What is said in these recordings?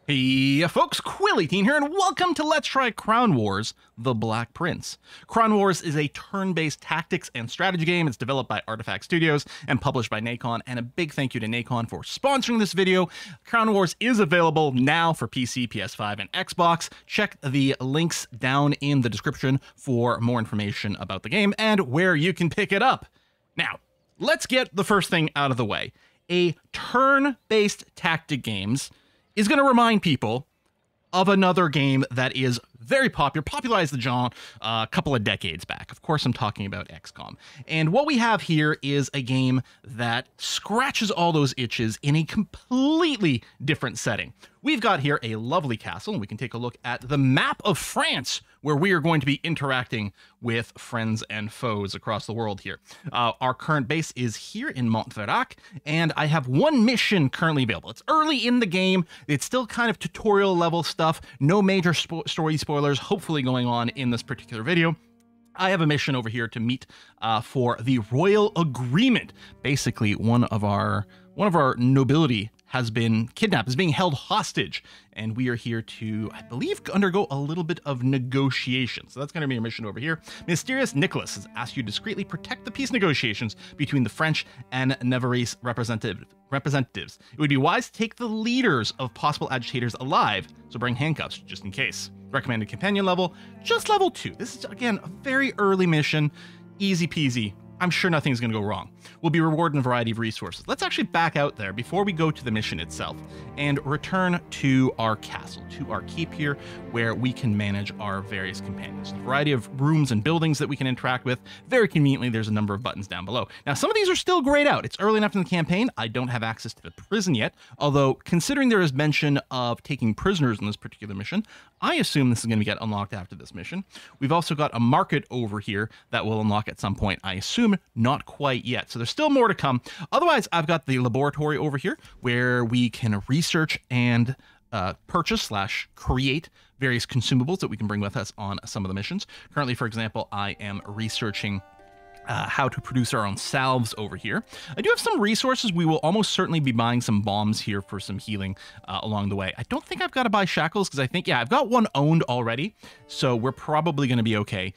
Hey folks, Quilly18 here, and welcome to Let's Try Crown Wars: The Black Prince. Crown Wars is a turn-based tactics and strategy game. It's developed by Artifact Studios and published by Nacon, and a big thank you to Nacon for sponsoring this video. Crown Wars is available now for PC, PS5, and Xbox. Check the links down in the description for more information about the game and where you can pick it up. Now, let's get the first thing out of the way. A turn-based tactic games is going to remind people of another game that is very popular, popularized the genre a couple of decades back. Of course, I'm talking about XCOM. And what we have here is a game that scratches all those itches in a completely different setting. We've got here a lovely castle, and we can take a look at the map of France, where we are going to be interacting with friends and foes across the world here. Our current base is here in Montferrat, and I have one mission currently available. It's early in the game. It's still kind of tutorial level stuff. No major story spoilers hopefully going on in this particular video. I have a mission over here to meet for the Royal Agreement. Basically, one of our nobility has been kidnapped, is being held hostage, and we are here to, I believe, undergo a little bit of negotiation. So that's going to be a mission over here. Mysterious Nicholas has asked you to discreetly protect the peace negotiations between the French and Navarrese representatives. It would be wise to take the leaders of possible agitators alive, so bring handcuffs just in case. Recommended companion level, just level 2. This is, again, a very early mission, easy peasy. I'm sure nothing's going to go wrong. We'll be rewarded in a variety of resources. Let's actually back out there before we go to the mission itself and return to our castle, to our keep here, where we can manage our various companions. A variety of rooms and buildings that we can interact with. Very conveniently, there's a number of buttons down below. Now, some of these are still grayed out. It's early enough in the campaign. I don't have access to the prison yet, although considering there is mention of taking prisoners in this particular mission, I assume this is going to get unlocked after this mission. We've also got a market over here that will unlock at some point. I assume not quite yet. So there's still more to come. Otherwise, I've got the laboratory over here where we can research and purchase / create various consumables that we can bring with us on some of the missions. Currently, for example, I am researching how to produce our own salves over here. I do have some resources. We will almost certainly be buying some bombs here for some healing along the way. I don't think I've got to buy shackles because I think, yeah, I've got one owned already, so we're probably going to be okay.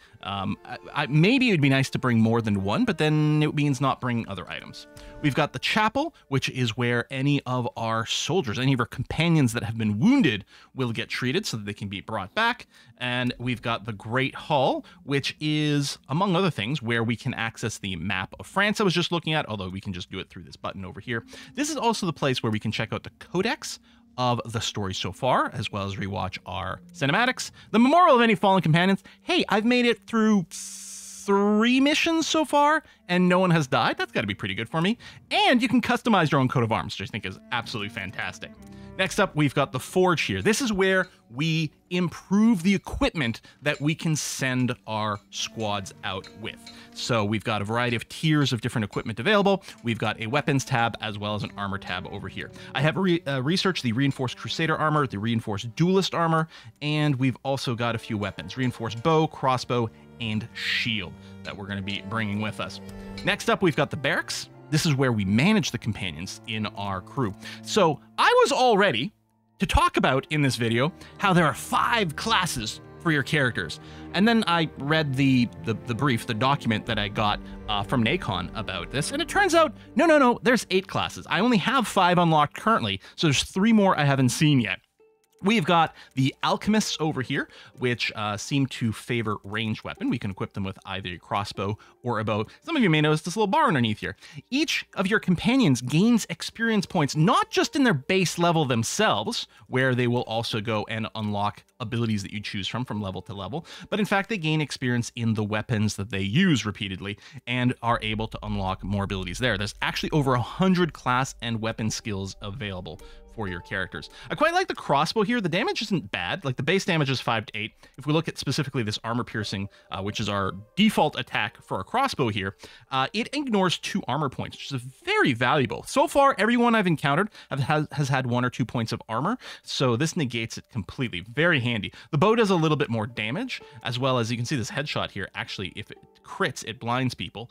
Maybe it would be nice to bring more than one, but then it means not bringing other items. We've got the chapel, which is where any of our soldiers, any of our companions that have been wounded will get treated so that they can be brought back. And we've got the Great Hall, which is, among other things, where we can access the map of France I was just looking at, although we can just do it through this button over here. This is also the place where we can check out the codex of the story so far, as well as rewatch our cinematics. The Memorial of Any Fallen Companions. Hey, I've made it through 3 missions so far, and no one has died. That's got to be pretty good for me. And you can customize your own coat of arms, which I think is absolutely fantastic. Next up, we've got the Forge here. This is where we improve the equipment that we can send our squads out with. So we've got a variety of tiers of different equipment available. We've got a weapons tab as well as an armor tab over here. I have researched the reinforced Crusader armor, the reinforced Duelist armor, and we've also got a few weapons. Reinforced bow, crossbow, and shield that we're going to be bringing with us. Next up, we've got the barracks. This is where we manage the companions in our crew. So I was all ready to talk about in this video how there are 5 classes for your characters. And then I read the brief, the document that I got from Nacon about this, and it turns out, no, there's 8 classes. I only have 5 unlocked currently, so there's 3 more I haven't seen yet. We've got the alchemists over here, which seem to favor ranged weapon. We can equip them with either a crossbow or a bow. Some of you may notice this little bar underneath here. Each of your companions gains experience points, not just in their base level themselves, where they will also go and unlock abilities that you choose from level to level, but in fact, they gain experience in the weapons that they use repeatedly and are able to unlock more abilities there. There's actually over 100 class and weapon skills available for your characters. I quite like the crossbow here. The damage isn't bad. Like the base damage is 5 to 8. If we look at specifically this armor piercing, which is our default attack for a crossbow here, it ignores 2 armor points, which is very valuable. So far, everyone I've encountered has had 1 or 2 points of armor, so this negates it completely. Very handy. The bow does a little bit more damage, as well as you can see this headshot here. Actually, if it crits, it blinds people,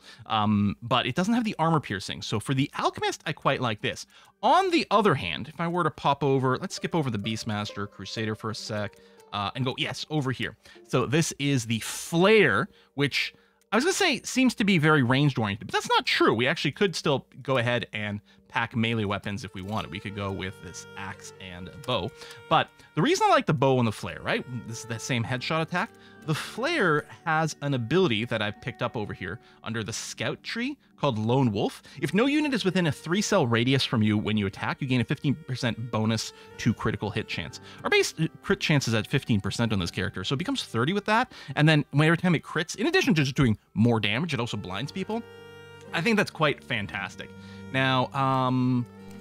but it doesn't have the armor piercing. So for the alchemist, I quite like this. On the other hand, if I were were to pop over, let's skip over the Beastmaster Crusader for a sec, and go, yes, over here. So this is the Flare, which I was going to say seems to be very ranged-oriented, but that's not true. We actually could still go ahead and pack melee weapons if we wanted. We could go with this axe and bow. But the reason I like the bow and the flare, right? This is the same headshot attack. The flare has an ability that I've picked up over here under the scout tree called Lone Wolf. If no unit is within a 3-cell radius from you when you attack, you gain a 15% bonus to critical hit chance. Our base crit chance is at 15% on this character, so it becomes 30 with that. And then every time it crits, in addition to just doing more damage, it also blinds people. I think that's quite fantastic. Now,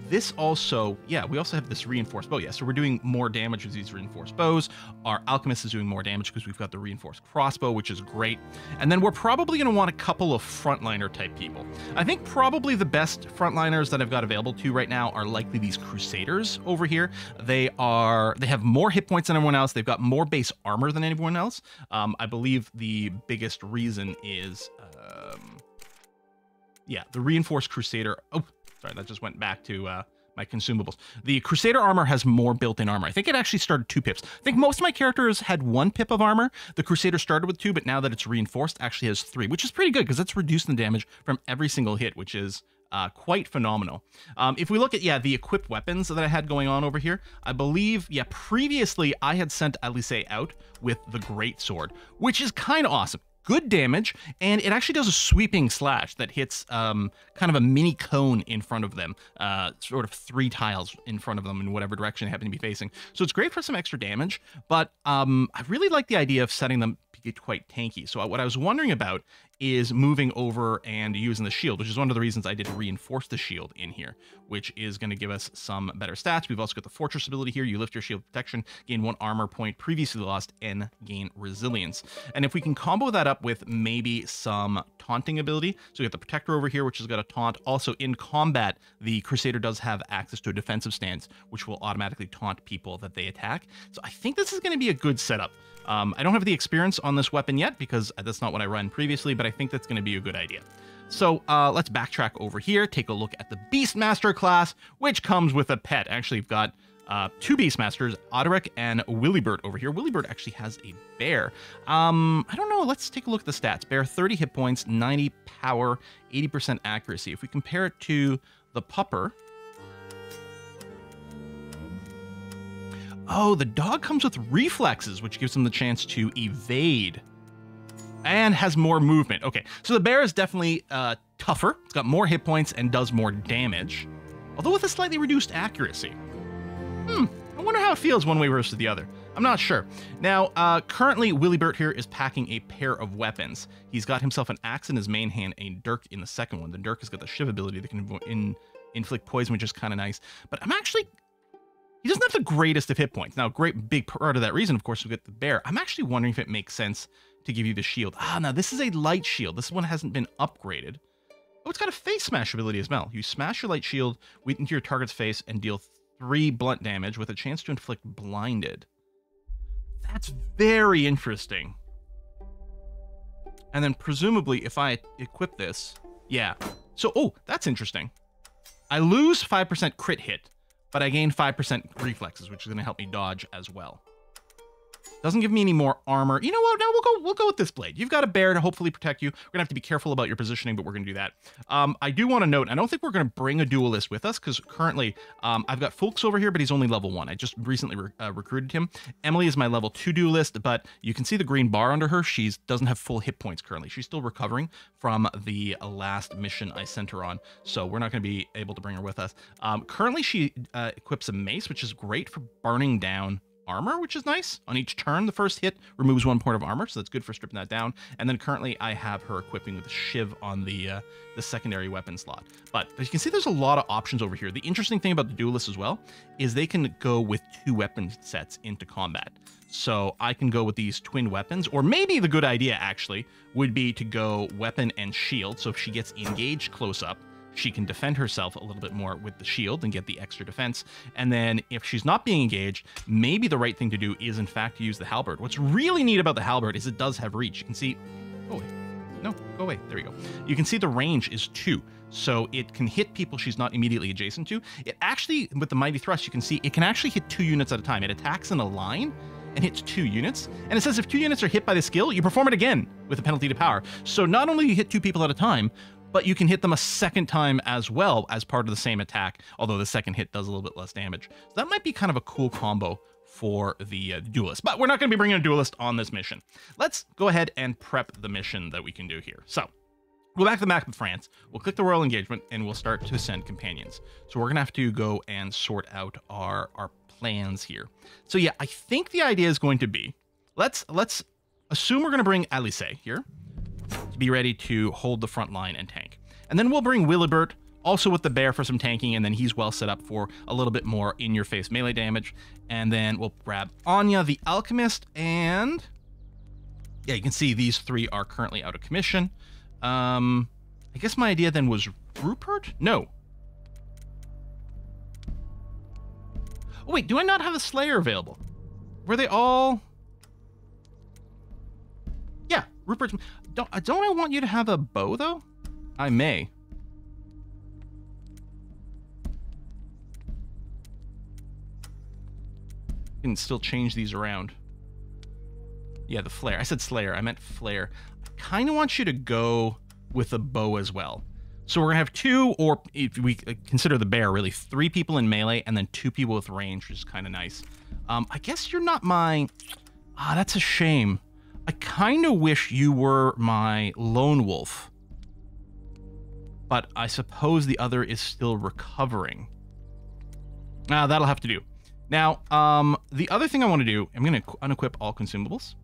this also, yeah, we also have this reinforced bow. Yeah, so we're doing more damage with these reinforced bows. Our alchemist is doing more damage because we've got the reinforced crossbow, which is great. And then we're probably going to want a couple of frontliner type people. I think probably the best frontliners that I've got available to right now are likely these crusaders over here. They have more hit points than everyone else. They've got more base armor than anyone else. I believe the biggest reason is, yeah, the reinforced crusader. Oh, sorry, that just went back to my consumables. The Crusader armor has more built-in armor. I think it actually started 2 pips. I think most of my characters had 1 pip of armor. The Crusader started with 2, but now that it's reinforced, actually has 3, which is pretty good because it's reducing the damage from every single hit, which is quite phenomenal. If we look at, yeah, the equipped weapons that I had going on over here, I believe, yeah, previously I had sent Alice out with the Great Sword, which is kind of awesome. Good damage, and it actually does a sweeping slash that hits kind of a mini cone in front of them, sort of 3 tiles in front of them in whatever direction they happen to be facing. So it's great for some extra damage, but I really like the idea of setting them to get quite tanky. So what I was wondering about is moving over and using the shield, which is one of the reasons I did reinforce the shield in here, which is going to give us some better stats. We've also got the fortress ability here. You lift your shield protection, gain 1 armor point previously lost, and gain resilience. And if we can combo that up with maybe some taunting ability, so we got the protector over here, which has got a taunt. Also in combat, the crusader does have access to a defensive stance, which will automatically taunt people that they attack. So I think this is going to be a good setup. I don't have the experience on this weapon yet because that's not what I run previously, but I think that's going to be a good idea. So let's backtrack over here, take a look at the Beastmaster class, which comes with a pet. Actually, we've got 2 Beastmasters, Oderic and Willibert over here. Willibert actually has a bear. I don't know. Let's take a look at the stats. Bear, 30 hit points, 90 power, 80% accuracy. If we compare it to the pupper, oh, the dog comes with reflexes, which gives him the chance to evade and has more movement. Okay, so the bear is definitely tougher. It's got more hit points and does more damage, although with a slightly reduced accuracy. I wonder how it feels one way versus the other. I'm not sure. Now, currently, Willibert here is packing a pair of weapons. He's got himself an axe in his main hand, a dirk in the second one. The dirk has got the shiv ability that can inflict poison, which is kind of nice. But he doesn't have the greatest of hit points. Now, a great big part of that reason, of course, we get the bear. I'm actually wondering if it makes sense to give you the shield. Now this is a light shield. This one hasn't been upgraded. Oh, it's got a face smash ability as well. You smash your light shield into your target's face and deal 3 blunt damage with a chance to inflict blinded. That's very interesting. And then presumably if I equip this, yeah. So, oh, that's interesting. I lose 5% crit hit, but I gain 5% reflexes, which is going to help me dodge as well. Doesn't give me any more armor. You know what? Now we'll go with this blade. You've got a bear to hopefully protect you. We're gonna have to be careful about your positioning, but we're gonna do that. I do want to note, I don't think we're gonna bring a duelist with us because currently I've got Fulks over here, but he's only level 1. I just recently recruited him. Emily is my level 2 duelist, but you can see the green bar under her. She doesn't have full hit points currently. She's still recovering from the last mission I sent her on, so we're not gonna be able to bring her with us. Currently, she equips a mace, which is great for burning down armor, which is nice. On each turn, the first hit removes 1 point of armor, so that's good for stripping that down. And then currently I have her equipping with a shiv on the secondary weapon slot. But as you can see, there's a lot of options over here. The interesting thing about the duelists as well is they can go with 2 weapon sets into combat. So I can go with these twin weapons, or maybe the good idea actually would be to go weapon and shield. So if she gets engaged close up, she can defend herself a little bit more with the shield and get the extra defense. And then if she's not being engaged, maybe the right thing to do is in fact to use the halberd. What's really neat about the halberd is it does have reach. You can see, oh, No, go away. There you go. You can see the range is 2. So it can hit people she's not immediately adjacent to. It actually, with the Mighty Thrust, you can see it can actually hit 2 units at a time. It attacks in a line and hits 2 units. And it says if 2 units are hit by the skill, you perform it again with a penalty to power. So not only you hit 2 people at a time, but you can hit them a second time as well as part of the same attack, although the second hit does a little bit less damage. So that might be kind of a cool combo for the duelist, but we're not going to be bringing a duelist on this mission. Let's go ahead and prep the mission that we can do here. So go back to the map of France, we'll click the Royal Engagement, and we'll start to send companions. So we're going to have to go and sort out our plans here. So yeah, I think the idea is going to be, let's assume we're going to bring Alice here to be ready to hold the front line and tank. And then we'll bring Willibert also with the bear for some tanking, and then he's well set up for a little bit more in-your-face melee damage. And then we'll grab Anya, the alchemist, and yeah, you can see these 3 are currently out of commission. I guess my idea then was Rupert? No. Oh wait, do I not have a Slayer available? Were they all... Yeah, Rupert's... Don't I want you to have a bow, though? I may. You can still change these around. Yeah, the flare. I said Slayer. I meant flare. I kind of want you to go with a bow as well. So we're going to have 2, or if we consider the bear, really 3 people in melee, and then 2 people with range, which is kind of nice. I guess you're not my... Ah, that's a shame. I kind of wish you were my lone wolf. But I suppose the other is still recovering. That'll have to do. Now, the other thing I want to do, I'm going to unequip all consumables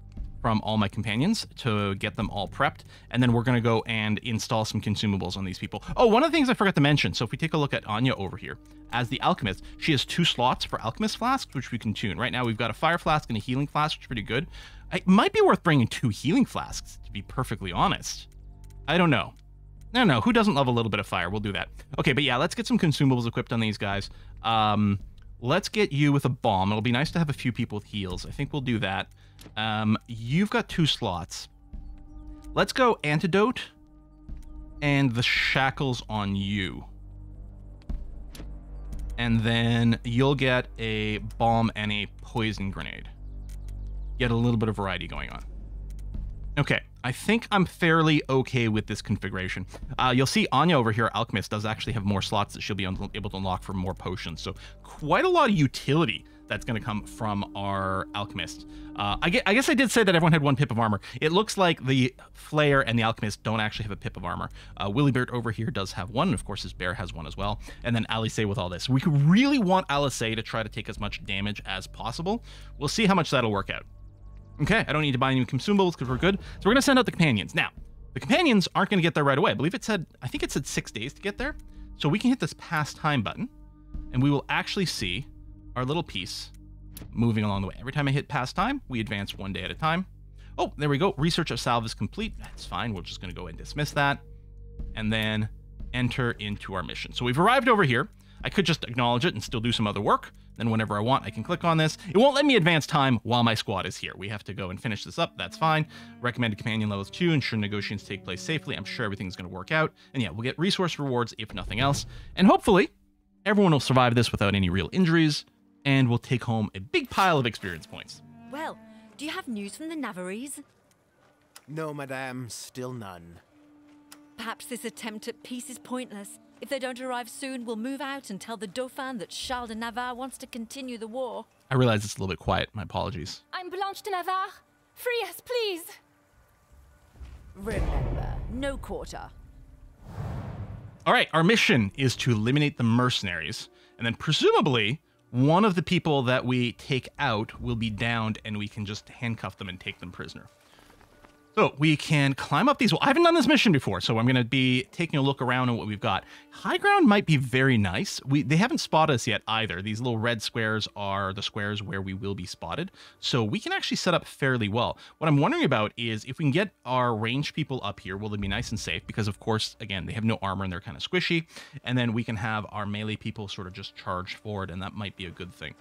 from all my companions to get them all prepped, and then we're going to go and install some consumables on these people. Oh, one of the things I forgot to mention, so if we take a look at Anya over here, as the alchemist, she has 2 slots for alchemist flasks, which we can tune. Right now, we've got a fire flask and a healing flask, which is pretty good. It might be worth bringing 2 healing flasks, to be perfectly honest. I don't know. I don't know. Who doesn't love a little bit of fire? We'll do that. Okay, but yeah, let's get some consumables equipped on these guys. Let's get you with a bomb. It'll be nice to have a few people with heals. I think we'll do that. You've got 2 slots. Let's go antidote and the shackles on you. And then you'll get a bomb and a poison grenade. Get a little bit of variety going on. Okay, I think I'm fairly okay with this configuration. You'll see Anya over here, Alchemist, does actually have more slots that she'll be able to unlock for more potions. So quite a lot of utility that's going to come from our Alchemist. I guess I did say that everyone had 1 pip of armor. It looks like the Flare and the Alchemist don't actually have a pip of armor. Willibert over here does have 1. Of course, his bear has 1 as well. And then Alice with all this. We really want Alice to try to take as much damage as possible. We'll see how much that'll work out. Okay, I don't need to buy any consumables because we're good. So we're going to send out the companions. Now, the companions aren't going to get there right away. I think it said 6 days to get there. So we can hit this pass time button, and we will actually see our little piece moving along the way. Every time I hit pass time, we advance 1 day at a time. Oh, there we go. Research of salve is complete. That's fine. We're just going to go and dismiss that, and then enter into our mission. So we've arrived over here. I could just acknowledge it and still do some other work. Then whenever I want, I can click on this. It won't let me advance time while my squad is here. We have to go and finish this up. That's fine. Recommended companion levels 2. Ensure negotiations take place safely. I'm sure everything's going to work out. And yeah, we'll get resource rewards if nothing else. And hopefully, everyone will survive this without any real injuries. And we'll take home a big pile of experience points. Well, do you have news from the Navarrese? No, madame, still none. Perhaps this attempt at peace is pointless. If they don't arrive soon, we'll move out and tell the Dauphin that Charles de Navarre wants to continue the war. I realize it's a little bit quiet. My apologies. I'm Blanche de Navarre. Free us, please. Remember, no quarter. All right, our mission is to eliminate the mercenaries. And then presumably, one of the people that we take out will be downed and we can just handcuff them and take them prisoner. So we can climb up these walls. I haven't done this mission before, so I'm going to be taking a look around at what we've got. High ground might be very nice. They haven't spotted us yet either. These little red squares are the squares where we will be spotted. So we can actually set up fairly well. What I'm wondering about is if we can get our ranged people up here, will they be nice and safe? Because of course, again, they have no armor and they're kind of squishy. And then we can have our melee people sort of just charge forward, and that might be a good thing.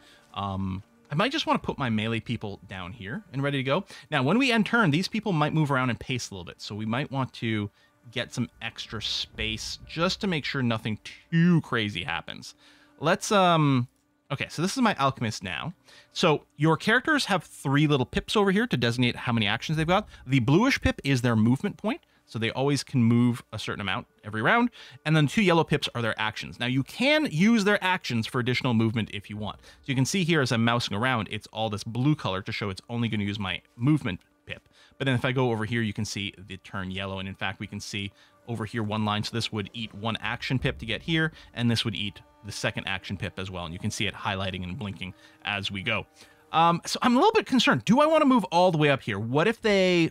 I might just want to put my melee people down here and ready to go. Now, when we end turn, these people might move around and pace a little bit. So we might want to get some extra space just to make sure nothing too crazy happens. Let's, okay, so this is my alchemist now. So your characters have 3 little pips over here to designate how many actions they've got. The bluish pip is their movement point. So they always can move a certain amount every round. And then 2 yellow pips are their actions. Now you can use their actions for additional movement if you want. So you can see here as I'm mousing around, it's all this blue color to show it's only going to use my movement pip. But then if I go over here, you can see the turn yellow. And in fact, we can see over here 1 line. So this would eat 1 action pip to get here. And this would eat the 2nd action pip as well. And you can see it highlighting and blinking as we go. So I'm a little bit concerned. Do I want to move all the way up here? What if they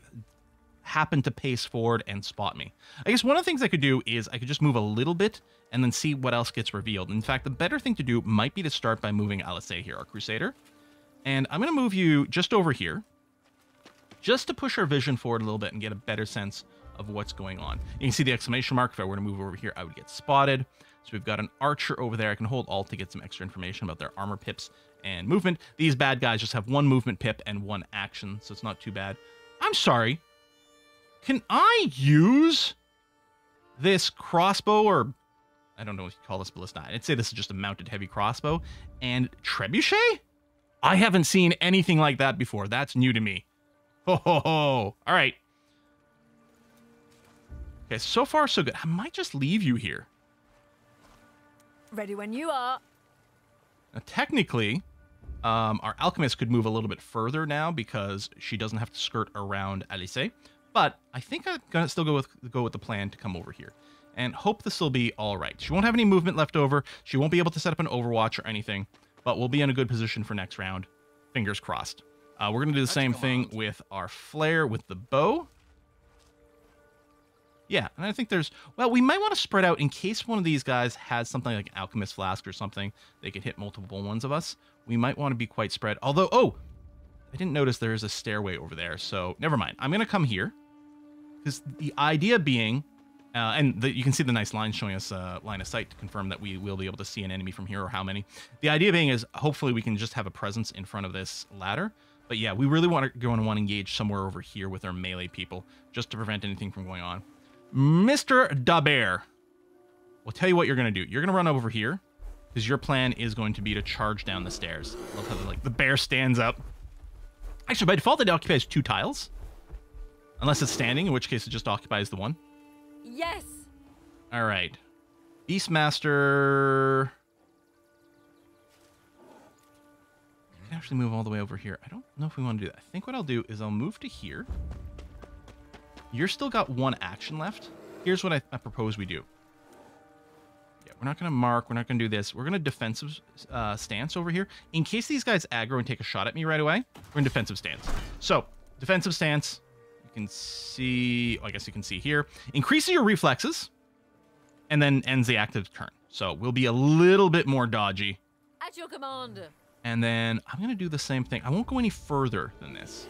happen to pace forward and spot me? I guess one of the things I could do is I could just move a little bit and then see what else gets revealed. In fact, the better thing to do might be to start by moving Alice here, our Crusader. And I'm going to move you just over here, just to push our vision forward a little bit and get a better sense of what's going on. You can see the exclamation mark. If I were to move over here, I would get spotted. So we've got an archer over there. I can hold Alt to get some extra information about their armor pips and movement. These bad guys just have 1 movement pip and 1 action, so it's not too bad. I'm sorry. Can I use this crossbow, or I don't know what you call this ballista. I'd say this is just a mounted heavy crossbow. And trebuchet? I haven't seen anything like that before. That's new to me. Ho, ho, ho. All right. Okay, so far so good. I might just leave you here. Ready when you are. Now, technically, our alchemist could move a little bit further now because she doesn't have to skirt around Alice. But I think I'm gonna still go with the plan to come over here and hope this will be all right. She won't have any movement left over. She won't be able to set up an overwatch or anything, but we'll be in a good position for next round. Fingers crossed. We're gonna do the same thing with our flare with the bow. Yeah, and I think well, we might want to spread out in case one of these guys has something like an alchemist flask or something. They could hit multiple ones of us. We might want to be quite spread. Although, oh, I didn't notice there is a stairway over there, so never mind. I'm gonna come here. Because the idea being, you can see the nice line showing us line of sight to confirm that we will be able to see an enemy from here or how many. The idea being is hopefully we can just have a presence in front of this ladder. But yeah, we really want to engage somewhere over here with our melee people just to prevent anything from going on. Mr. Daber, we'll tell you what you're going to do. You're going to run over here because your plan is going to be to charge down the stairs. I love how the bear stands up. Actually, by default, it occupies 2 tiles. Unless it's standing, in which case it just occupies the 1. Yes. All right. Beastmaster. I can actually move all the way over here. I don't know if we want to do that. I think what I'll do is I'll move to here. You're still got 1 action left. Here's what I propose we do. Yeah, we're not going to mark. We're not going to do this. We're going to defensive stance over here. In case these guys aggro and take a shot at me right away, we're in defensive stance. So, defensive stance. Can see, I guess you can see here, increases your reflexes and then ends the active turn. So we'll be a little bit more dodgy. At your command. And then I'm going to do the same thing. I won't go any further than this.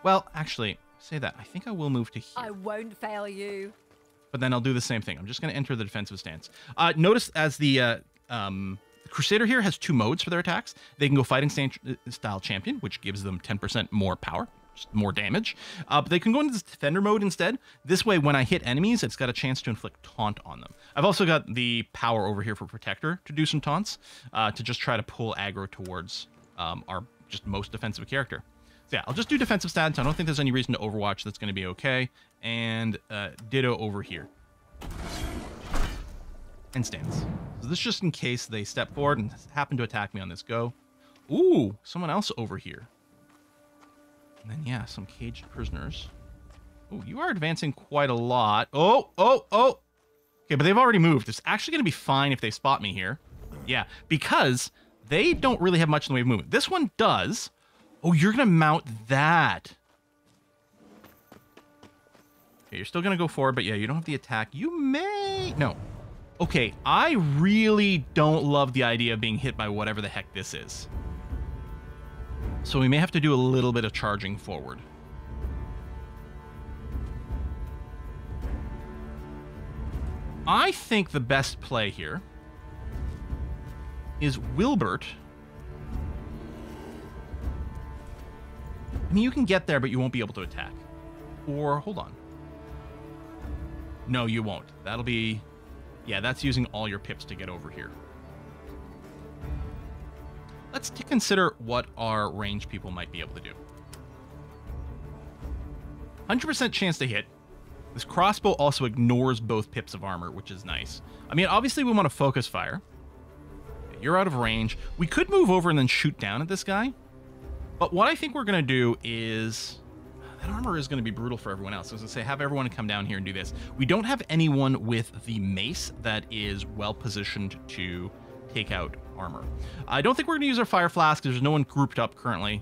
Well, actually, say that. I think I will move to here. I won't fail you. But then I'll do the same thing. I'm just going to enter the defensive stance. Notice as the Crusader here has 2 modes for their attacks. They can go fighting style champion, which gives them 10% more power. More damage, but they can go into this defender mode instead. This way, when I hit enemies, it's got a chance to inflict taunt on them. I've also got the power over here for protector to do some taunts to just try to pull aggro towards our just most defensive character. So yeah, I'll just do defensive stats. I don't think there's any reason to overwatch. That's going to be okay. And ditto over here. And stance. So this is just in case they step forward and happen to attack me on this go. Ooh, someone else over here. And then, yeah, some caged prisoners. Oh, you are advancing quite a lot. Oh. Okay, but they've already moved. It's actually going to be fine if they spot me here. Yeah, because they don't really have much in the way of movement. This one does. Oh, you're going to mount that. Okay, you're still going to go forward, but yeah, you don't have the attack. You may... No. Okay, I really don't love the idea of being hit by whatever the heck this is. So we may have to do a little bit of charging forward. I think the best play here is Wilbert I mean, you can get there, but you won't be able to attack. Or, hold on. No, you won't. That'll be... Yeah, that's using all your pips to get over here. Let's consider what our range people might be able to do. 100% chance to hit. This crossbow also ignores both pips of armor, which is nice. I mean, obviously we want to focus fire. You're out of range. We could move over and then shoot down at this guy. But what I think we're going to do is... That armor is going to be brutal for everyone else. So I was going to say, have everyone come down here and do this. We don't have anyone with the mace that is well positioned to take out armor. I don't think we're going to use our fire flask. There's no one grouped up currently.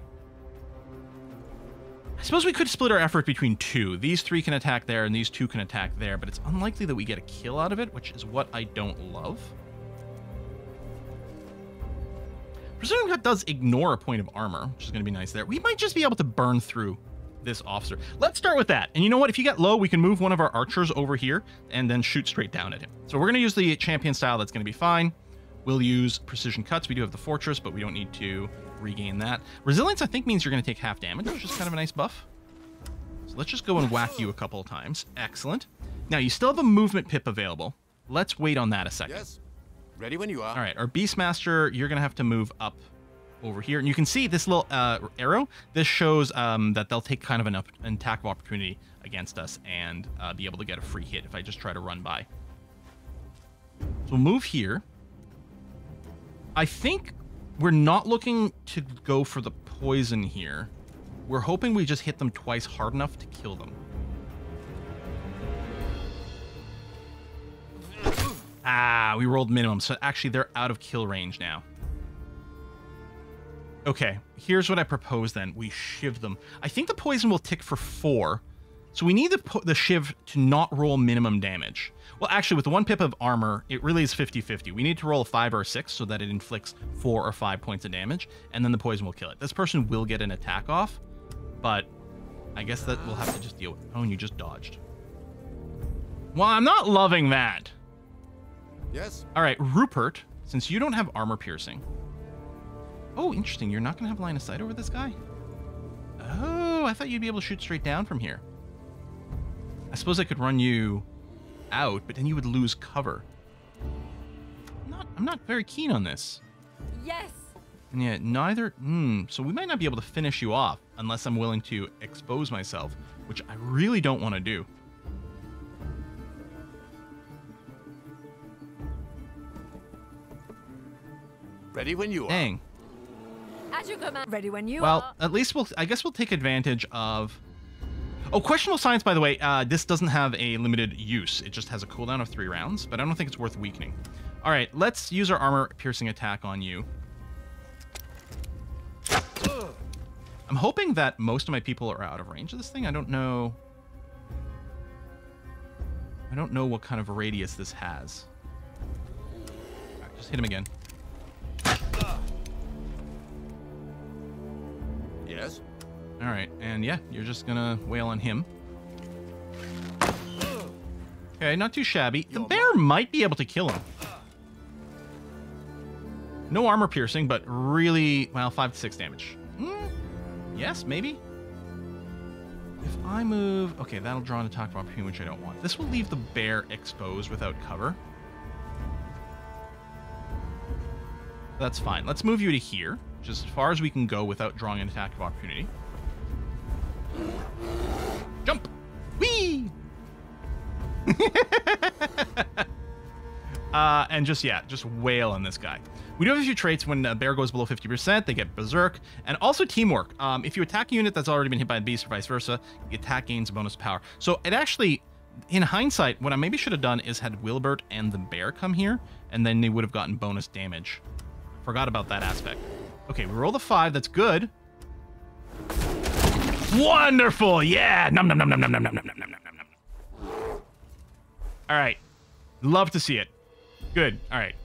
I suppose we could split our effort between two. These three can attack there, and these two can attack there, but it's unlikely that we get a kill out of it, which is what I don't love. Presuming that does ignore a point of armor, which is going to be nice there. We might just be able to burn through this officer. Let's start with that. And you know what? If you get low, we can move one of our archers over here and then shoot straight down at him. So we're going to use the champion style. That's going to be fine. We'll use precision cuts. We do have the fortress, but we don't need to regain that. Resilience, I think, means you're going to take half damage, which is kind of a nice buff. So let's just go and whack you a couple of times. Excellent. Now, you still have a movement pip available. Let's wait on that a second. Yes. Ready when you are. All right, our Beastmaster, you're going to have to move up over here. And you can see this little arrow. This shows that they'll take kind of an attack of opportunity against us and be able to get a free hit if I just try to run by. So we'll move here. I think we're not looking to go for the poison here. We're hoping we just hit them twice hard enough to kill them. Ah, we rolled minimum, so actually they're out of kill range now. Okay, here's what I propose then. We shiv them. I think the poison will tick for 4, so we need the shiv to not roll minimum damage. Well, actually, with the 1 pip of armor, it really is 50-50. We need to roll a 5 or a 6 so that it inflicts 4 or 5 points of damage, and then the poison will kill it. This person will get an attack off, but I guess that we'll have to just deal with. Oh, and you just dodged. Well, I'm not loving that. Yes. All right, Rupert, since you don't have armor piercing. Oh, interesting. You're not going to have line of sight over this guy? Oh, I thought you'd be able to shoot straight down from here. I suppose I could run you out, but then you would lose cover. I'm not very keen on this. Yes. And yet neither... so we might not be able to finish you off unless I'm willing to expose myself, which I really don't want to do. Ready when you are. Dang. As you command. Ready when you Well, are. at least I guess we'll take advantage of... Oh, questionable science, by the way. This doesn't have a limited use. It just has a cooldown of 3 rounds, but I don't think it's worth weakening. All right, let's use our armor-piercing attack on you. I'm hoping that most of my people are out of range of this thing. I don't know what kind of radius this has. All right, just hit him again. Yes. All right, and yeah, you're just gonna wail on him. Okay, not too shabby. The bear might be able to kill him. No armor piercing, but really, well, 5 to 6 damage. Yes, maybe. If I move... Okay, that'll draw an attack of opportunity, which I don't want. This will leave the bear exposed without cover. That's fine. Let's move you to here, just as far as we can go without drawing an attack of opportunity. Jump! Whee! And just wail on this guy. We do have a few traits. When a bear goes below 50%, they get berserk. And also teamwork. If you attack a unit that's already been hit by a beast or vice versa, the attack gains a bonus power. So it actually, in hindsight, what I maybe should have done is had Wilbert and the bear come here, and then they would have gotten bonus damage. Forgot about that aspect. Okay, we roll the 5. That's good. Wonderful! Yeah! Nom nom nom nom nom nom nom nom nom nom nom. All right. Love to see it. Good. All right.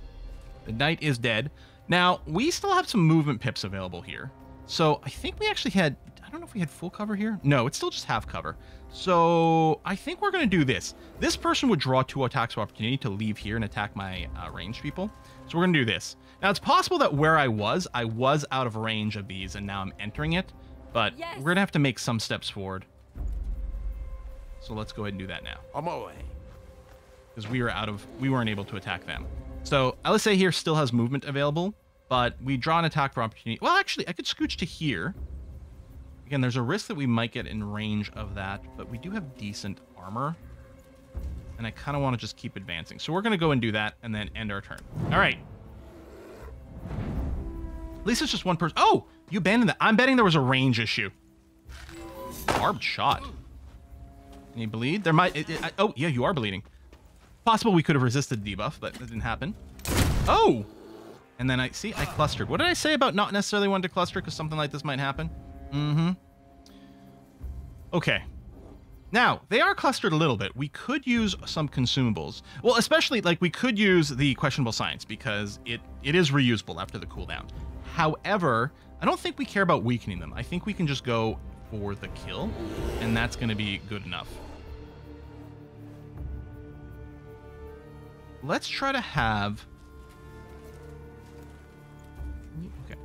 The knight is dead. Now, we still have some movement pips available here. So I think we actually had... I don't know if we had full cover here. No, it's still just half cover. So I think we're going to do this. This person would draw 2 attacks of opportunity to leave here and attack my ranged people. So we're going to do this. Now, it's possible that where I was out of range of these, and now I'm entering it. But Yes. we're going to have to make some steps forward. So let's go ahead and do that now. On my way. Because we weren't able to attack them. So LSA here still has movement available, but we draw an attack for opportunity. Well, actually, I could scooch to here. Again, there's a risk that we might get in range of that, but we do have decent armor. And I kind of want to just keep advancing. So we're going to go and do that and then end our turn. All right. At least it's just one person. Oh, you abandoned that. I'm betting there was a range issue. Barbed shot. Any bleed? There might... oh, yeah, you are bleeding. Possible we could have resisted debuff, but that didn't happen. Oh! And then I clustered. What did I say about not necessarily wanting to cluster because something like this might happen? Mm-hmm. Okay. Now, they are clustered a little bit. We could use some consumables. Well, especially, like, we could use the questionable science because it is reusable after the cooldown. However, I don't think we care about weakening them. I think we can just go for the kill, and that's going to be good enough. Let's try to have... Okay.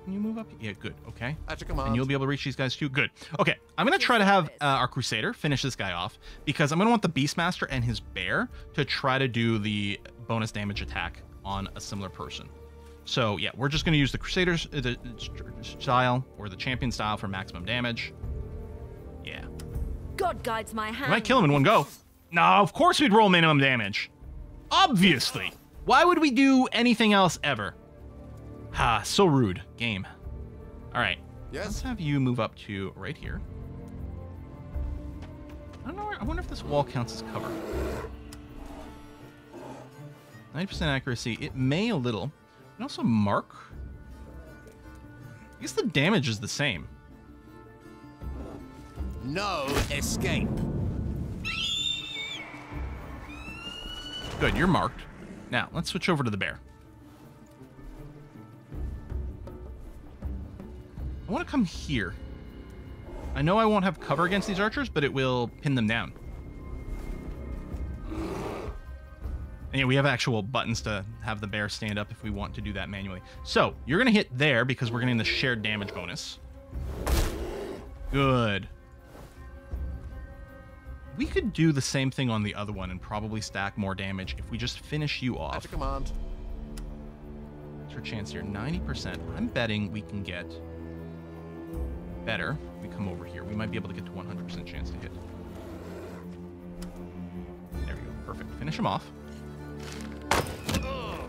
Can you move up? Yeah, good. Okay. At your command. And you'll be able to reach these guys too? Good. Okay. I'm going to try to have our Crusader finish this guy off because I'm going to want the Beastmaster and his bear to try to do the bonus damage attack on a similar person. So, yeah, we're just going to use the Crusader's style or the Champion style for maximum damage. Yeah. God guides my hand. We might kill him in one go. No, of course we'd roll minimum damage. Obviously. Why would we do anything else ever? Ha, so rude. Game. All right. Yes. Let's have you move up to right here. I don't know. I wonder if this wall counts as cover. 90% accuracy. It may a little. And also mark. I guess the damage is the same. No escape. Good, you're marked. Now, let's switch over to the bear. I want to come here. I know I won't have cover against these archers, but it will pin them down. And yeah, we have actual buttons to have the bear stand up if we want to do that manually. So, you're going to hit there because we're getting the shared damage bonus. Good. We could do the same thing on the other one and probably stack more damage if we just finish you off. At your command. What's our chance here? 90%. I'm betting we can get better. We come over here. We might be able to get to 100% chance to hit. There we go. Perfect. Finish him off.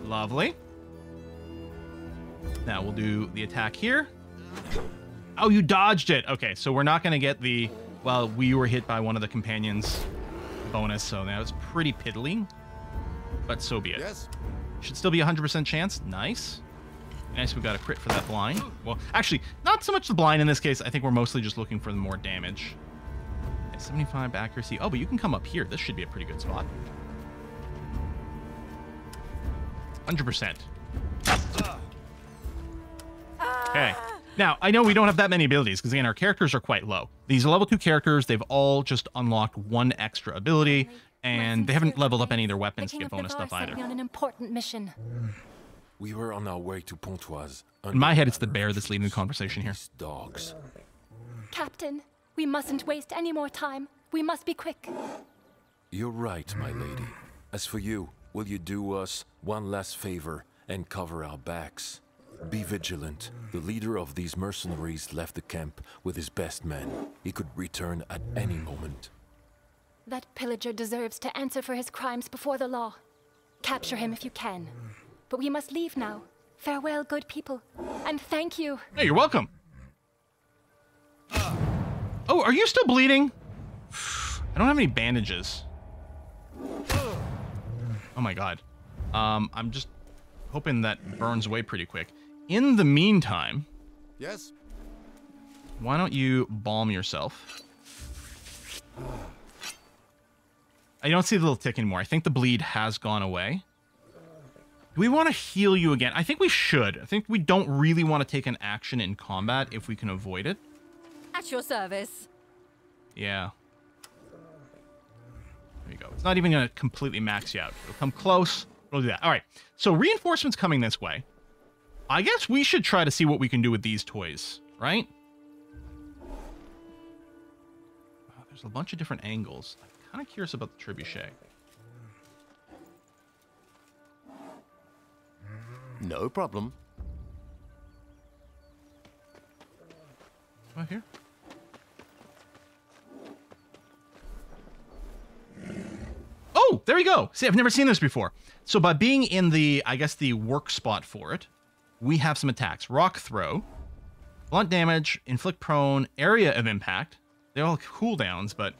Lovely. Now we'll do the attack here. Oh, you dodged it. Okay, so we're not going to get the... Well, we were hit by one of the companions bonus, so that was pretty piddly. But so be it. Yes. Should still be 100% chance. Nice. Nice, we got a crit for that blind. Well, actually, not so much the blind in this case. I think we're mostly just looking for the more damage. Okay, 75 accuracy. Oh, but you can come up here. This should be a pretty good spot. 100%. Okay. Now, I know we don't have that many abilities, because again, our characters are quite low. These are level 2 characters. They've all just unlocked one extra ability, and they haven't leveled up any of their weapons to get bonus stuff either. On an important mission. We were on our way to Pontoise. In my head, it's the bear that's leading the conversation here. These dogs. Captain, we mustn't waste any more time. We must be quick. You're right, my lady. As for you, will you do us one last favor and cover our backs? Be vigilant. The leader of these mercenaries left the camp with his best men. He could return at any moment. That pillager deserves to answer for his crimes before the law. Capture him if you can. But we must leave now. Farewell, good people. And thank you. Hey, you're welcome. Oh, are you still bleeding? I don't have any bandages. Oh my god. I'm just hoping that burns away pretty quick. In the meantime, Yes. why don't you balm yourself? I don't see the little tick anymore. I think the bleed has gone away. Do we want to heal you again? I think we should. I think we don't really want to take an action in combat if we can avoid it. At your service. Yeah. There you go. It's not even going to completely max you out. It'll come close. We'll do that. All right. So reinforcements coming this way. I guess we should try to see what we can do with these toys, right? There's a bunch of different angles. I'm kind of curious about the trebuchet. No problem. Right here. Oh, there we go. See, I've never seen this before. So by being in the, I guess, the work spot for it, we have some attacks. Rock throw, blunt damage, inflict prone, area of impact. They all have cooldowns, but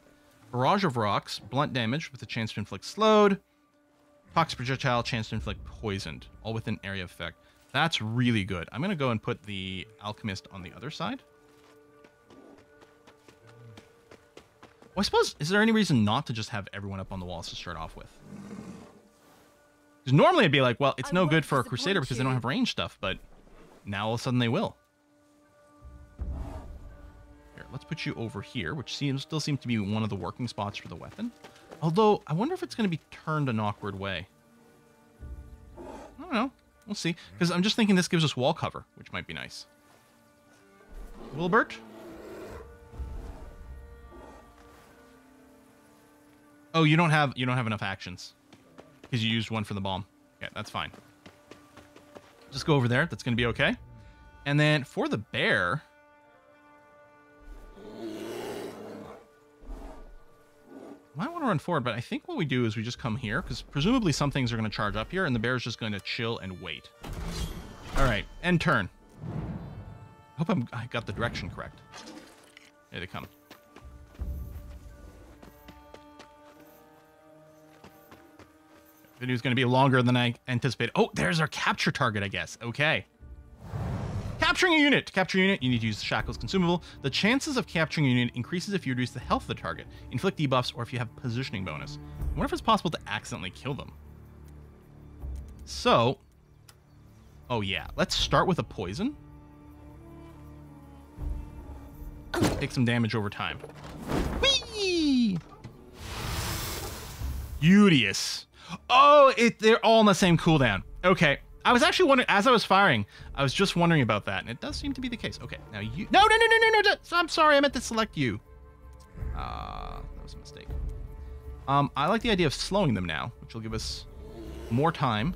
barrage of rocks, blunt damage with a chance to inflict slowed, toxic projectile, chance to inflict poisoned, all within area of effect. That's really good. I'm going to go and put the alchemist on the other side. Well, I suppose, is there any reason not to just have everyone up on the walls to start off with? Because normally it'd be like, well, it's no good for a crusader because they don't have range stuff, but now all of a sudden they will. Here, let's put you over here, which still seems to be one of the working spots for the weapon. Although, I wonder if it's going to be turned an awkward way. I don't know. We'll see. Because I'm just thinking this gives us wall cover, which might be nice. Wilbert? Oh, you don't have enough actions because you used one for the bomb. Okay, that's fine. Just go over there. That's going to be okay. And then for the bear, might want to run forward, but I think what we do is we just come here because presumably some things are going to charge up here, and the bear is just going to chill and wait. All right, end turn. I hope I got the direction correct. Here they come. Video is going to be longer than I anticipated. Oh, there's our capture target, I guess. Okay. Capturing a unit. To capture a unit, you need to use the Shackles consumable. The chances of capturing a unit increases if you reduce the health of the target, inflict debuffs, or if you have positioning bonus. I wonder if it's possible to accidentally kill them. So, oh yeah, let's start with a poison. Take some damage over time. Whee! Beauteous. Oh, they're all on the same cooldown. Okay. I was actually wondering, as I was firing, I was just wondering about that, and it does seem to be the case. Okay, now you... No. I'm sorry, I meant to select you. That was a mistake. I like the idea of slowing them now, which will give us more time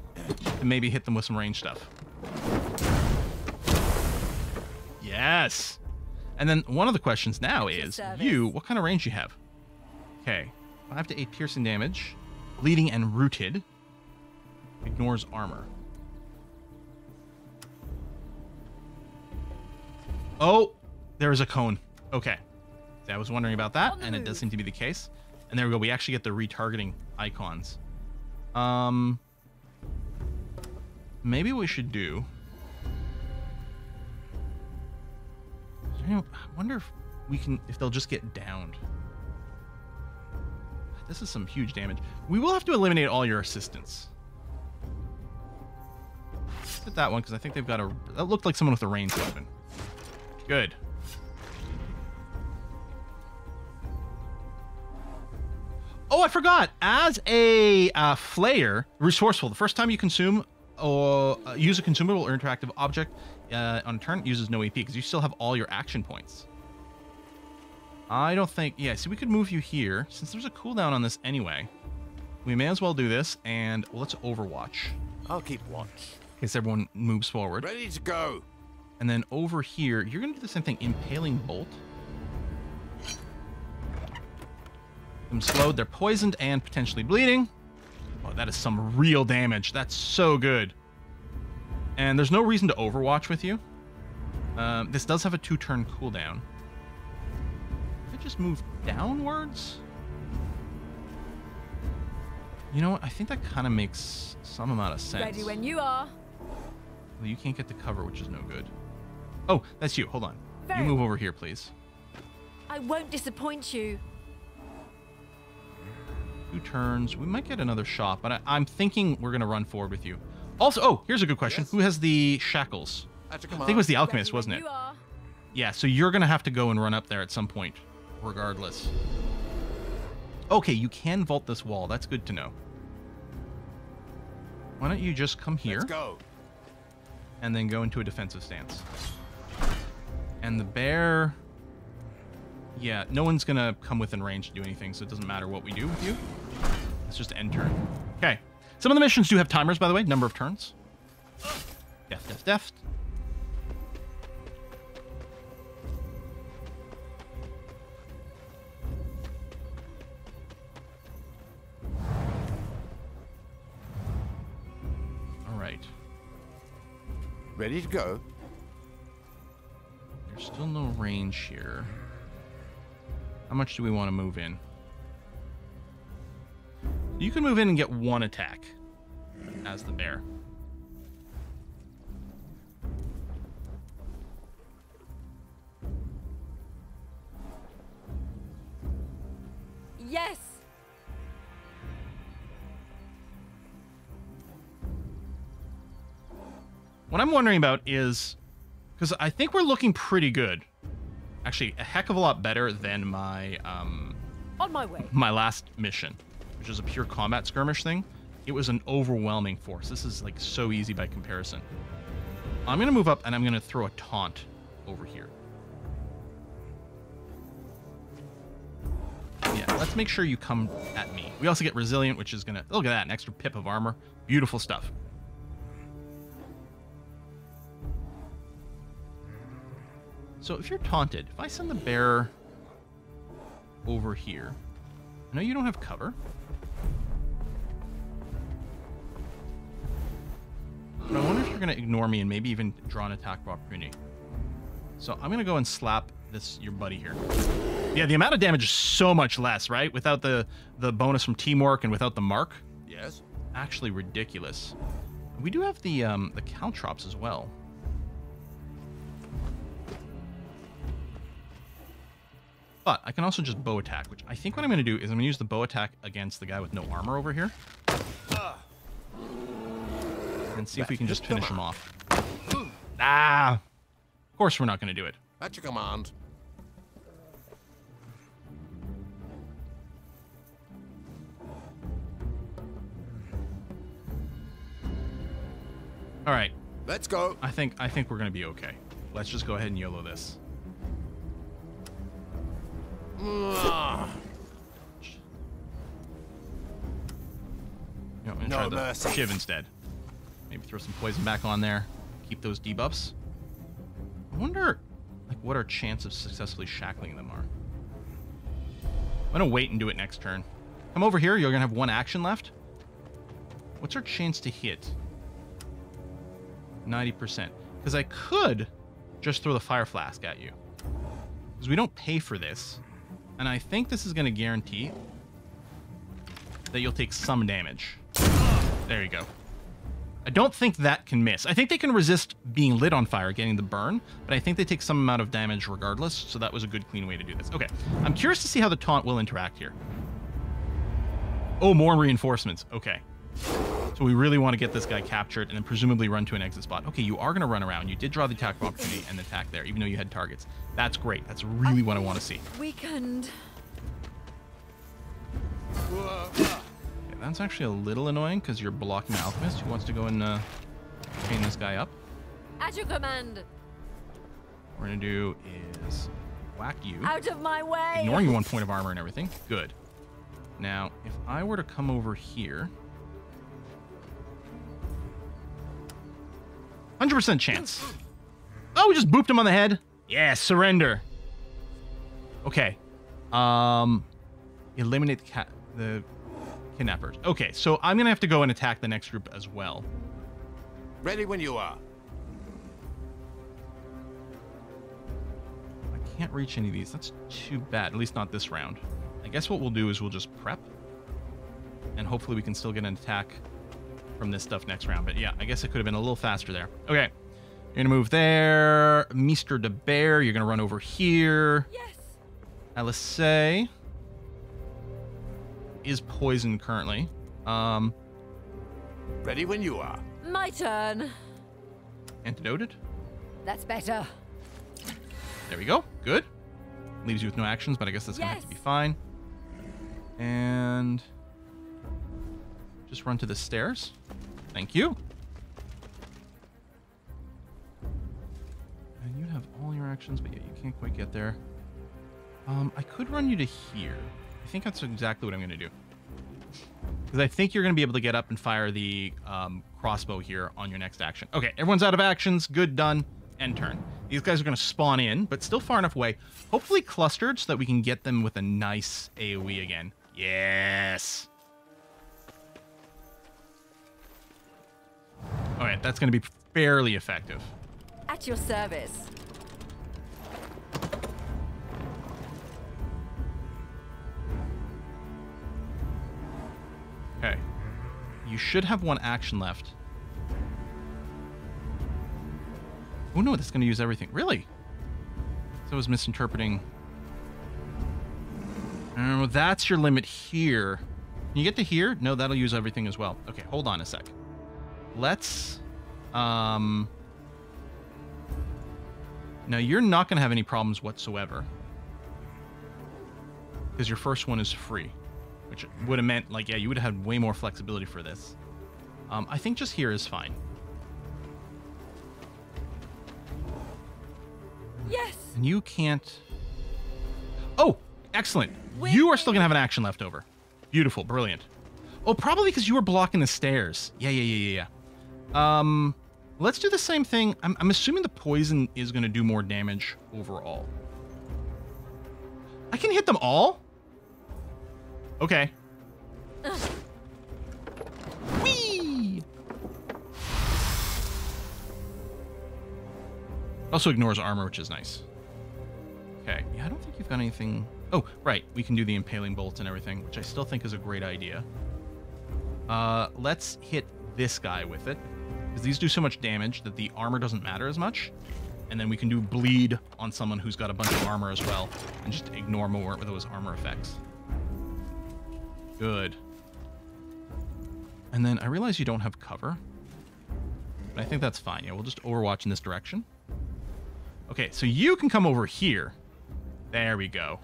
to maybe hit them with some range stuff. Yes! And then one of the questions now is, what kind of range do you have? Okay, 5 to 8 piercing damage. Bleeding and rooted. Ignores armor. Oh, there is a cone. Okay. I was wondering about that, and it does seem to be the case. And there we go. We actually get the retargeting icons. Maybe what we should do... I wonder if we can... if they'll just get downed. This is some huge damage. We will have to eliminate all your assistants. Let's hit that one, because I think they've got a... That looked like someone with a ranged weapon. Good. Oh, I forgot. As a flayer, resourceful, the first time you consume or use a consumable or interactive object on a turn, it uses no AP, because you still have all your action points. I don't think... Yeah, see, we could move you here. Since there's a cooldown on this anyway, we may as well do this, and let's overwatch. I'll keep watch. In case everyone moves forward. Ready to go. And then over here, you're going to do the same thing. Impaling Bolt. Them slowed. They're poisoned and potentially bleeding. Oh, that is some real damage. That's so good. And there's no reason to overwatch with you. This does have a 2-turn cooldown. Just move downwards? You know what? I think that kind of makes some amount of sense. Ready when you are. Well, you can't get the cover, which is no good. Oh, that's you. Hold on. You move over here, please. I won't disappoint you. 2 turns. We might get another shot, but I'm thinking we're going to run forward with you. Also, oh, here's a good question. Yes. Who has the shackles? I think it was the alchemist, wasn't it? Yeah, so you're going to have to go and run up there at some point. Regardless. Okay, you can vault this wall. That's good to know. Why don't you just come here? Let's go. And then go into a defensive stance. And the bear... Yeah, no one's going to come within range to do anything, so it doesn't matter what we do with you. It's just end turn. Okay. Some of the missions do have timers, by the way. Number of turns. Deft, deft, deft. All right. Ready to go? There's still no range here. How much do we want to move in? You can move in and get one attack as the bear. Yes! What I'm wondering about is, because I think we're looking pretty good. Actually, a heck of a lot better than my On my way. my last mission, which was a pure combat skirmish thing. It was an overwhelming force. This is like so easy by comparison. I'm gonna move up and I'm gonna throw a taunt over here. Yeah, let's make sure you come at me. We also get resilient, which is gonna, look at that, an extra pip of armor. Beautiful stuff. So if you're taunted, if I send the bear over here, I know you don't have cover. But I wonder if you're going to ignore me and maybe even draw an attack of opportunity. So I'm going to go and slap your buddy here. Yeah, the amount of damage is so much less, right? Without the bonus from teamwork and without the mark. Yes. Actually ridiculous. We do have the caltrops as well. But I can also just bow attack, which I think what I'm going to do is I'm going to use the bow attack against the guy with no armor over here. And see if we can just finish him off. Ah! Of course we're not going to do it. At your command. All right. Let's go. I think we're going to be okay. Let's just go ahead and YOLO this. Ah, You know, I'm going to No try the mercy. shiv instead. Maybe throw some poison back on there. Keep those debuffs. I wonder, like, what our chance of successfully shackling them are. I'm going to wait and do it next turn. Come over here. You're going to have one action left. What's our chance to hit? 90%. Because I could just throw the fire flask at you. Because we don't pay for this. And I think this is going to guarantee that you'll take some damage. There you go. I don't think that can miss. I think they can resist being lit on fire, getting the burn, but I think they take some amount of damage regardless, so that was a good, clean way to do this. Okay, I'm curious to see how the taunt will interact here. Oh, more reinforcements. Okay. So we really want to get this guy captured and then presumably run to an exit spot. Okay, you are going to run around. You did draw the attack of opportunity and attack there, even though you had targets. That's great. That's really what I want to see. Weakened. Okay, that's actually a little annoying because you're blocking the alchemist who wants to go and chain this guy up. At your command. What we're going to do is whack you. Out of my way. Ignoring your 1 point of armor and everything. Good. Now, if I were to come over here... 100% chance. Oh, we just booped him on the head. Yeah, surrender. Okay. Eliminate the kidnappers. Okay, so I'm going to have to go and attack the next group as well. Ready when you are. I can't reach any of these. That's too bad. At least not this round. I guess what we'll do is we'll just prep. And hopefully we can still get an attack from this stuff next round. But yeah, I guess it could have been a little faster there. Okay. You're going to move there. Mr. de Bear, you're going to run over here. Yes. Alisay is poisoned currently. Ready when you are. My turn. Antidoted. That's better. There we go. Good. Leaves you with no actions, but I guess that's going to have to be fine. And just run to the stairs. Thank you. And you have all your actions, but yeah, you can't quite get there. I could run you to here. I think that's exactly what I'm going to do. Because I think you're going to be able to get up and fire the crossbow here on your next action. Okay, everyone's out of actions. Good, done. End turn. These guys are going to spawn in, but still far enough away. Hopefully clustered so that we can get them with a nice AoE again. Yes! Alright, that's going to be fairly effective. At your service. Okay. You should have one action left. Oh no, that's going to use everything. Really? So I was misinterpreting. Oh, that's your limit here. Can you get to here? No, that'll use everything as well. Okay, hold on a sec. Let's... Now, you're not going to have any problems whatsoever. Because your first one is free. Which would have meant, like, yeah, you would have had way more flexibility for this. I think just here is fine. Yes! And you can't... Oh, excellent. You are still going to have an action left over. Beautiful, brilliant. Oh, probably because you were blocking the stairs. Yeah. Let's do the same thing. I'm assuming the poison is going to do more damage overall. I can hit them all? Okay. Whee! Also ignores armor, which is nice. Okay. Yeah, I don't think you've got anything... Oh, right. We can do the impaling bolts and everything, which I still think is a great idea. Let's hit this guy with it. Because these do so much damage that the armor doesn't matter as much. And then we can do bleed on someone who's got a bunch of armor as well. And just ignore more of those armor effects. Good. And then I realize you don't have cover. But I think that's fine. Yeah, we'll just overwatch in this direction. Okay, so you can come over here. There we go.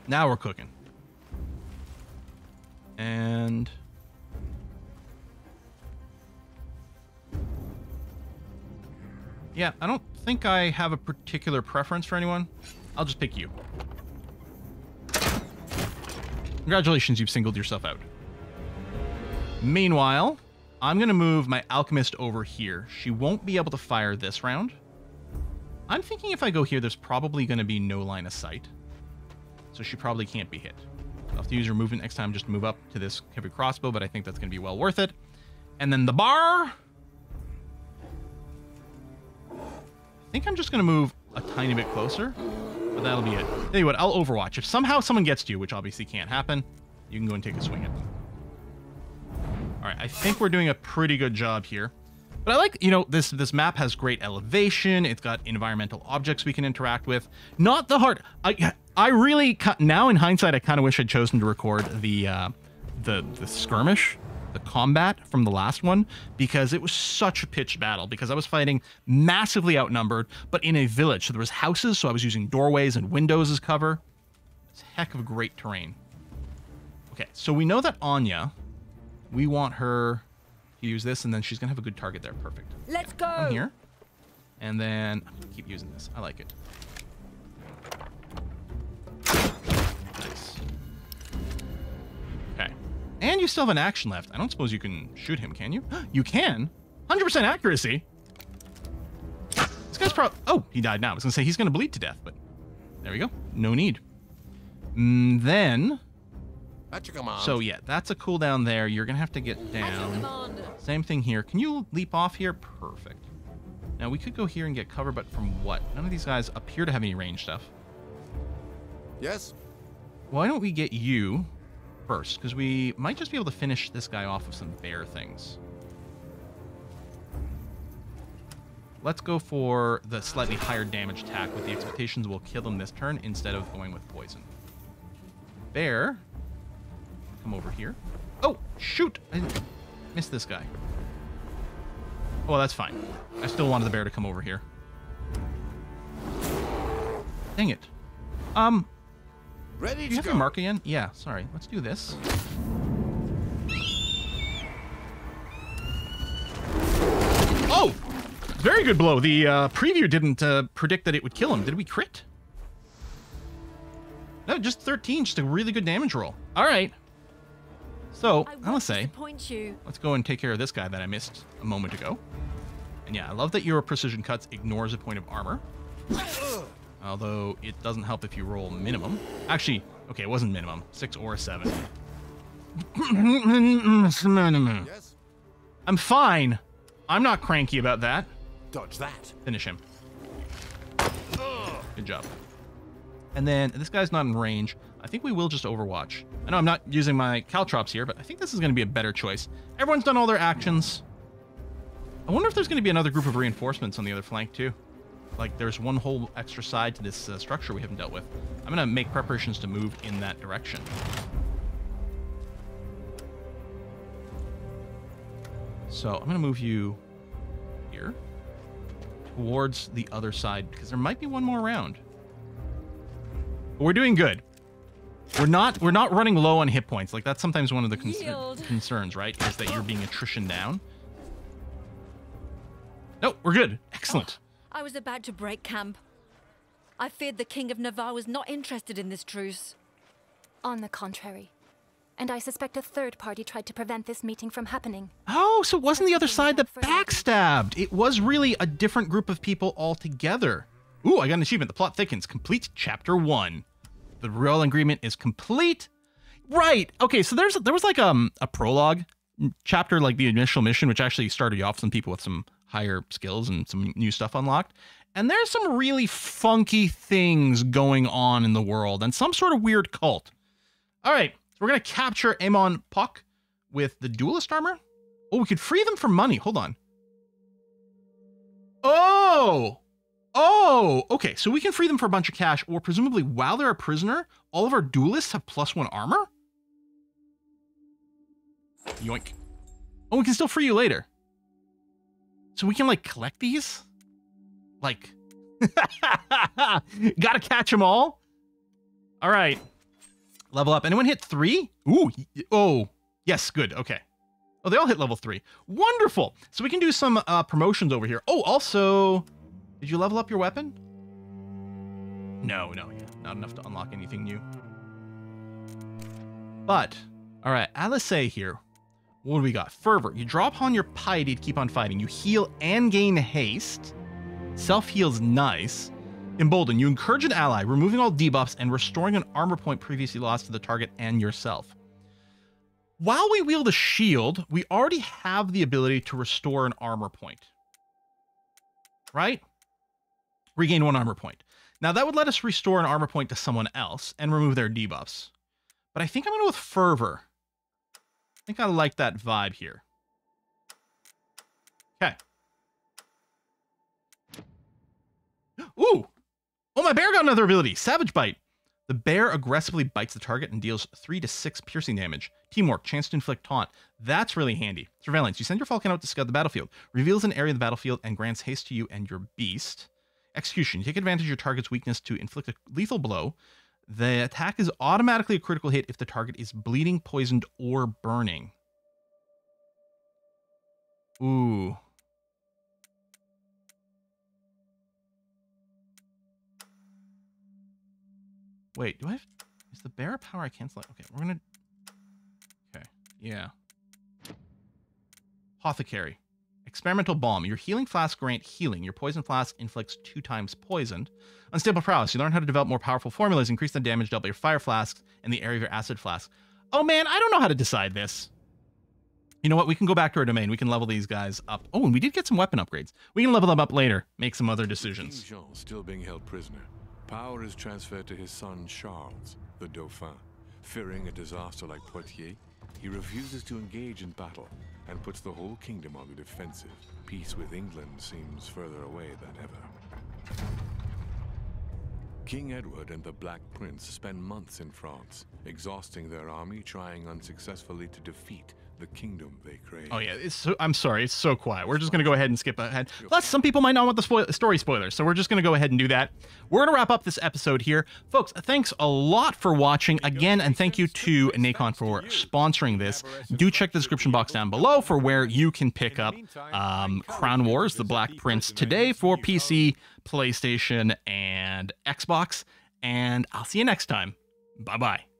Now we're cooking. And... yeah, I don't think I have a particular preference for anyone. I'll just pick you. Congratulations, you've singled yourself out. Meanwhile, I'm going to move my alchemist over here. She won't be able to fire this round. I'm thinking if I go here, there's probably going to be no line of sight. So she probably can't be hit. I'll have to use her movement next time just to move up to this heavy crossbow, but I think that's going to be well worth it. And then the bar... I think I'm just going to move a tiny bit closer, but that'll be it. Tell you what, I'll overwatch. If somehow someone gets to you, which obviously can't happen, you can go and take a swing at them. All right, I think we're doing a pretty good job here. But I like, you know, this map has great elevation. It's got environmental objects we can interact with. Not the hard... I really... Now, in hindsight, I kind of wish I'd chosen to record the skirmish, the combat from the last one, because it was such a pitched battle, because I was fighting massively outnumbered, but in a village. So there was houses, so I was using doorways and windows as cover. It's a heck of a great terrain. Okay, so we know that Anya, we want her to use this, and then she's going to have a good target there. Perfect. Let's go! Come here. And then... I'm going to keep using this. I like it. Nice. Okay. And you still have an action left. I don't suppose you can shoot him, can you? You can? 100% accuracy? This guy's probably... Oh, he died now. I was going to say he's going to bleed to death, but... There we go. No need. Then... At your command. So, yeah, that's a cooldown there. You're going to have to get down. Same thing here. Can you leap off here? Perfect. Now, we could go here and get cover, but from what? None of these guys appear to have any range stuff. Yes? Why don't we get you first? Because we might just be able to finish this guy off with some bear things. Let's go for the slightly higher damage attack with the expectations we'll kill them this turn instead of going with poison. Bear, come over here. Oh, shoot! I missed this guy. Oh, that's fine. I still wanted the bear to come over here. Dang it. Ready Do to you have go. your mark again? Yeah, sorry. Let's do this. Oh! Very good blow. The preview didn't predict that it would kill him. Did we crit? No, just 13. Just a really good damage roll. All right. So, I want to say, let's go and take care of this guy that I missed a moment ago. And yeah, I love that your precision cuts ignores a point of armor. Although, it doesn't help if you roll minimum. Actually, okay, it wasn't minimum. 6 or a 7. Yes? I'm fine. I'm not cranky about that. Dodge that. Finish him. Good job. And then, this guy's not in range. I think we will just Overwatch. I know I'm not using my caltrops here, but I think this is going to be a better choice. Everyone's done all their actions. I wonder if there's going to be another group of reinforcements on the other flank, too. Like, there's one whole extra side to this structure we haven't dealt with. I'm going to make preparations to move in that direction. So, I'm going to move you here towards the other side, because there might be one more round. But we're doing good. We're not running low on hit points. Like, that's sometimes one of the concerns, right? Is that you're being attrition down. No, we're good. Excellent. Oh, I was about to break camp. I feared the King of Navarre was not interested in this truce. On the contrary. And I suspect a third party tried to prevent this meeting from happening. Oh, so it wasn't the other side that backstabbed. It was really a different group of people altogether. Ooh, I got an achievement. The plot thickens. Complete chapter 1. The royal agreement is complete. Right. Okay, so there was like a prologue chapter, like the initial mission, which actually started you off some people with some higher skills and some new stuff unlocked. And there's some really funky things going on in the world and some sort of weird cult. All right, so we're going to capture Amon Puck with the duelist armor. Oh, we could free them for money. Hold on. Oh, okay. So we can free them for a bunch of cash, or presumably while they're a prisoner, all of our duelists have +1 armor? Yoink. Oh, we can still free you later. So we can, like, collect these? Like, gotta catch them all? All right. Level up. Anyone hit 3? Ooh, oh, yes, good, okay. Oh, they all hit level 3. Wonderful. So we can do some promotions over here. Oh, also, did you level up your weapon? No, yeah, not enough to unlock anything new. But, all right, Alice here. What do we got? Fervor. You draw upon your piety to keep on fighting. You heal and gain haste. Self-heal's nice. Embolden. You encourage an ally, removing all debuffs and restoring an armor point previously lost to the target and yourself. While we wield a shield, we already have the ability to restore an armor point. Right? Regain 1 armor point. Now, that would let us restore an armor point to someone else and remove their debuffs. But I think I'm going to go with Fervor. I think I like that vibe here. Okay. Ooh! Oh, my bear got another ability. Savage Bite. The bear aggressively bites the target and deals 3 to 6 piercing damage. Teamwork. Chance to inflict taunt. That's really handy. Surveillance. You send your falcon out to scout the battlefield. Reveals an area of the battlefield and grants haste to you and your beast. Execution. You take advantage of your target's weakness to inflict a lethal blow. The attack is automatically a critical hit if the target is bleeding, poisoned, or burning. Ooh. Wait, do I have... Is the bear a power I cancel it? Okay, we're gonna... Okay, yeah. Apothecary. Experimental Balm. Your healing flask grant healing. Your poison flask inflicts 2 times poisoned. Unstable Prowess. You learn how to develop more powerful formulas, increase the damage dealt by your fire flasks and the area of your acid flask. Oh man, I don't know how to decide this. You know what? We can go back to our domain. We can level these guys up. Oh, and we did get some weapon upgrades. We can level them up later. Make some other decisions. King Jean still being held prisoner. Power is transferred to his son Charles, the Dauphin. Fearing a disaster like Poitiers, he refuses to engage in battle and puts the whole kingdom on the defensive. Peace with England seems further away than ever. King Edward and the Black Prince spend months in France, exhausting their army trying unsuccessfully to defeat the kingdom they crave. Oh yeah, I'm sorry, it's so quiet. We're just gonna go ahead and skip ahead. Plus, some people might not want the story spoilers, so we're just gonna go ahead and do that. We're gonna wrap up this episode here, folks. Thanks a lot for watching again, and thank you to Nacon for sponsoring this. Do check the description box down below for where you can pick up Crown Wars: The Black Prince today for PC, PlayStation, and Xbox. And I'll see you next time. Bye bye.